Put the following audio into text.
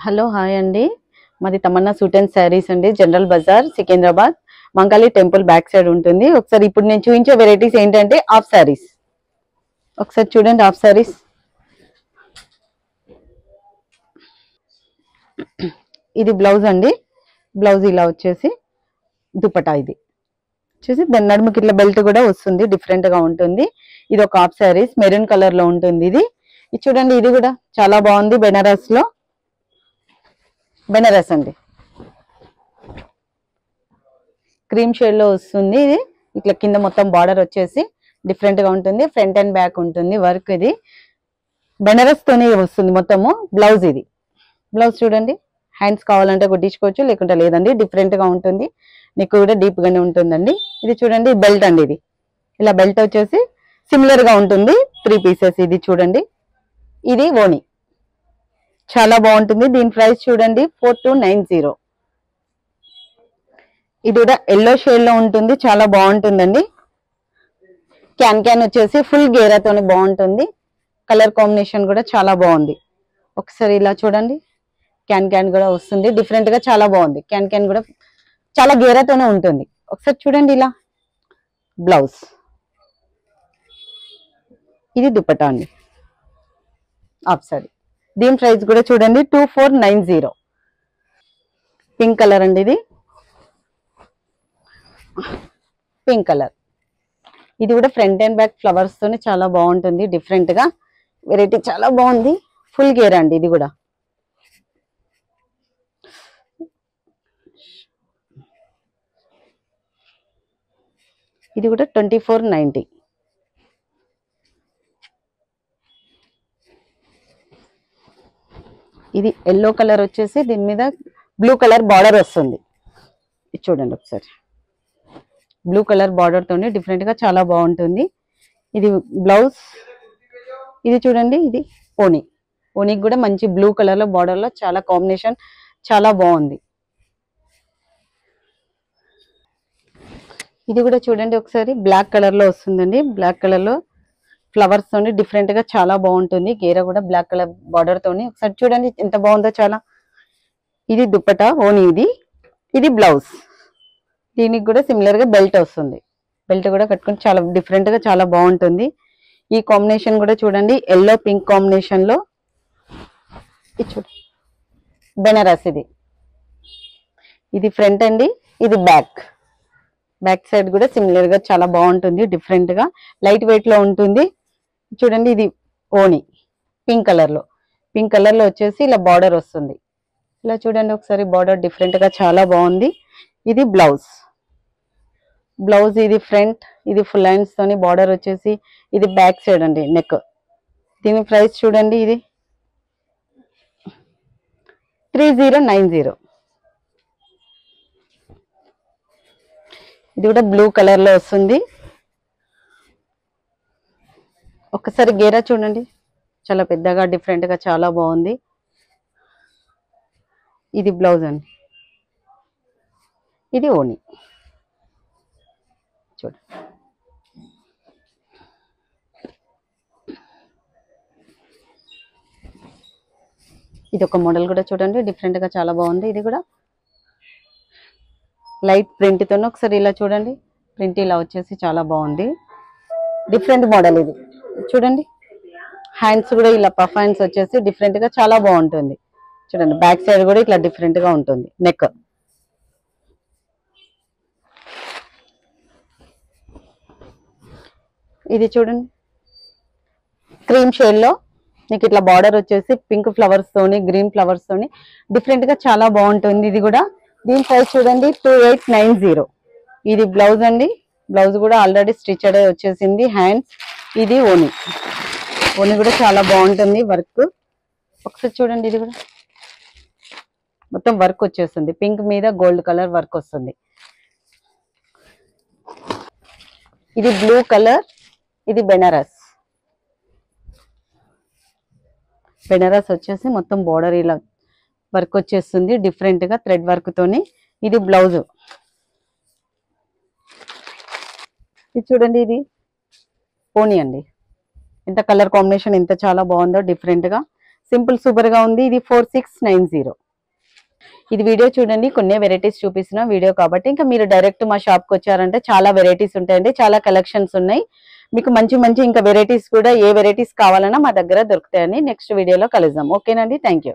Hello hi అండి. మాది Tamannaah suit and sarees అండి. General Bazar Secunderabad Mankali temple back side ఉంటుంది. ఒకసారి ఇప్పుడు నేను చూపించే వెరైటీస్ ఏంటంటే హాఫ్ శారీస్. ఒకసారి చూడండి హాఫ్ శారీస్. ఇది బ్లౌజ్ అండి. బ్లౌజ్ ఇలా వచ్చేసి దుపట్టా ఇది వచ్చేసి దాని నడుముకి ఇట్లా బెల్ట్ కూడా వస్తుంది. డిఫరెంట్ గా ఉంటుంది. ఇది ఒక హాఫ్ శారీస్ మెరూన్ కలర్ లో ఉంటుంది. ఇది చూడండి, ఇది కూడా చాలా బాగుంది. బెనారస్ అండి. క్రీమ్ షేడ్ లో వస్తుంది. ఇది ఇట్లా కింద మొత్తం బార్డర్ వచ్చేసి డిఫరెంట్ గా ఉంటుంది. ఫ్రంట్ అండ్ బ్యాక్ ఉంటుంది వర్క్. ఇది బెనారస్ తోనే వస్తుంది మొత్తము. బ్లౌజ్ ఇది బ్లౌజ్ చూడండి. హ్యాండ్స్ కావాలంటే కుట్టించుకోవచ్చు, లేకుంటే లేదండి. డిఫరెంట్ గా ఉంటుంది. నీకు కూడా డీప్ గానే ఉంటుందండి. ఇది చూడండి బెల్ట్ అండి. ఇది ఇలా బెల్ట్ వచ్చేసి సిమిలర్ గా ఉంటుంది. 3 పీసెస్. ఇది చూడండి, ఇది ఓని చాలా బాగుంటుంది. దీని ప్రైస్ చూడండి 4290. ఇది కూడా ఎల్లో షేడ్ లో ఉంటుంది. చాలా బాగుంటుందండి. క్యాన్ వచ్చేసి ఫుల్ గేరాతోని బాగుంటుంది. కలర్ కాంబినేషన్ కూడా చాలా బాగుంది. ఒకసారి ఇలా చూడండి. క్యాన్ కూడా వస్తుంది. డిఫరెంట్ గా చాలా బాగుంది. క్యాన్ కూడా చాలా గేరాతోనే ఉంటుంది. ఒకసారి చూడండి ఇలా. బ్లౌజ్ ఇది దుపట్టా అండి. Half sorry. దీని ప్రైస్ కూడా చూడండి 2490. పింక్ కలర్ అండి. ఇది పింక్ కలర్. ఇది కూడా ఫ్రంట్ అండ్ బ్యాక్ ఫ్లవర్స్ తోనే చాలా బాగుంటుంది. డిఫరెంట్ గా వెరైటీ చాలా బాగుంది. ఫుల్ గేర్ అండి. ఇది కూడా ఇది కూడా 2490. ఇది ఎల్లో కలర్ వచ్చేసి దీని మీద బ్లూ కలర్ బార్డర్ వస్తుంది. ఇది చూడండి ఒకసారి. బ్లూ కలర్ బార్డర్ తోని డిఫరెంట్ గా చాలా బాగుంటుంది. ఇది బ్లౌజ్. ఇది చూడండి, ఇది ఓనికి కూడా మంచి బ్లూ కలర్ లో బార్డర్ లో చాలా కాంబినేషన్ చాలా బాగుంది. ఇది కూడా చూడండి ఒకసారి. బ్లాక్ కలర్ లో వస్తుందండి. బ్లాక్ కలర్ లో ఫ్లవర్స్ తోని డిఫరెంట్ గా చాలా బాగుంటుంది. గేర కూడా బ్లాక్ కలర్ బార్డర్ తోని. ఒకసారి చూడండి ఎంత బాగుందో చాలా. ఇది దుపట్టా ఓని. ఇది బ్లౌజ్. దీనికి కూడా సిమిలర్ గా బెల్ట్ వస్తుంది. బెల్ట్ కూడా కట్టుకుని చాలా డిఫరెంట్ గా చాలా బాగుంటుంది. ఈ కాంబినేషన్ కూడా చూడండి, ఎల్లో పింక్ కాంబినేషన్ లో. ఇది చూడండి బెనారస్. ఇది ఫ్రంట్ అండి. ఇది బ్యాక్ సైడ్ కూడా సిమిలర్ గా చాలా బాగుంటుంది. డిఫరెంట్ గా లైట్ వెయిట్ లో ఉంటుంది. చూడండి ఇది ఓని పింక్ కలర్ లో వచ్చేసి ఇలా బార్డర్ వస్తుంది. ఇలా చూడండి ఒకసారి. బార్డర్ డిఫరెంట్ గా చాలా బాగుంది. ఇది బ్లౌజ్. ఇది ఫ్రంట్. ఇది ఫుల్ లైన్స్ తోని బార్డర్ వచ్చేసి ఇది బ్యాక్ సైడ్ అండి నెక్. దీని ప్రైస్ చూడండి, ఇది 3090. ఇది కూడా బ్లూ కలర్ లో వస్తుంది. ఒక్కసారి గేరా చూడండి. చాలా పెద్దగా డిఫరెంట్ గా చాలా బాగుంది. ఇది బ్లౌజ్ అండి. ఇది ఓని చూడండి. ఇది ఒక మోడల్ కూడా చూడండి. డిఫరెంట్ గా చాలా బాగుంది. ఇది కూడా లైట్ ప్రింట్ తోనే. ఒకసారి ఇలా చూడండి. ప్రింట్ ఇలా వచ్చేసి చాలా బాగుంది. డిఫరెంట్ మోడల్ ఇది చూడండి. హ్యాండ్స్ కూడా ఇలా పఫ్ హ్యాండ్స్ వచ్చేసి డిఫరెంట్ గా చాలా బాగుంటుంది. చూడండి బ్యాక్ సైడ్ కూడా ఇట్లా డిఫరెంట్ గా ఉంటుంది నెక్. ఇది చూడండి క్రీమ్ షేడ్ లో నీకు ఇట్లా బార్డర్ వచ్చేసి పింక్ ఫ్లవర్స్ తోని గ్రీన్ ఫ్లవర్స్ తోని డిఫరెంట్ గా చాలా బాగుంటుంది. ఇది కూడా దీని ప్రైస్ చూడండి 2890. ఇది బ్లౌజ్ అండి. బ్లౌజ్ కూడా ఆల్రెడీ స్టిచ్డ్ వచ్చేసింది. హ్యాండ్స్. ఇది ఓని కూడా చాలా బాగుంటుంది వర్క్. ఒకసారి చూడండి. ఇది కూడా మొత్తం వర్క్ వచ్చేస్తుంది. పింక్ మీద గోల్డ్ కలర్ వర్క్ వస్తుంది. ఇది బ్లూ కలర్. ఇది బెనారస్ వచ్చేసి మొత్తం బోర్డర్ ఇలా వర్క్ వచ్చేస్తుంది డిఫరెంట్ గా థ్రెడ్ వర్క్ తోని. ఇది బ్లౌజ్. ఇది చూడండి, ఇది పోనీ అండి. ఎంత కలర్ కాంబినేషన్ ఎంత చాలా బాగుందో డిఫరెంట్ గా. సింపుల్ సూపర్ గా ఉంది. ఇది 4690. ఇది వీడియో చూడండి, కొన్ని వెరైటీస్ చూపిస్తున్నా వీడియో కాబట్టి. ఇంకా మీరు డైరెక్ట్ మా షాప్ కి వచ్చారంటే చాలా వెరైటీస్ ఉంటాయండి, చాలా కలెక్షన్స్ ఉన్నాయి. మీకు మంచి మంచి ఇంకా వెరైటీస్ కూడా ఏ వెరైటీస్ కావాలన్నా మా దగ్గర దొరుకుతాయండి. నెక్స్ట్ వీడియోలో కలుద్దాం. ఓకేనండి, థ్యాంక్ యూ.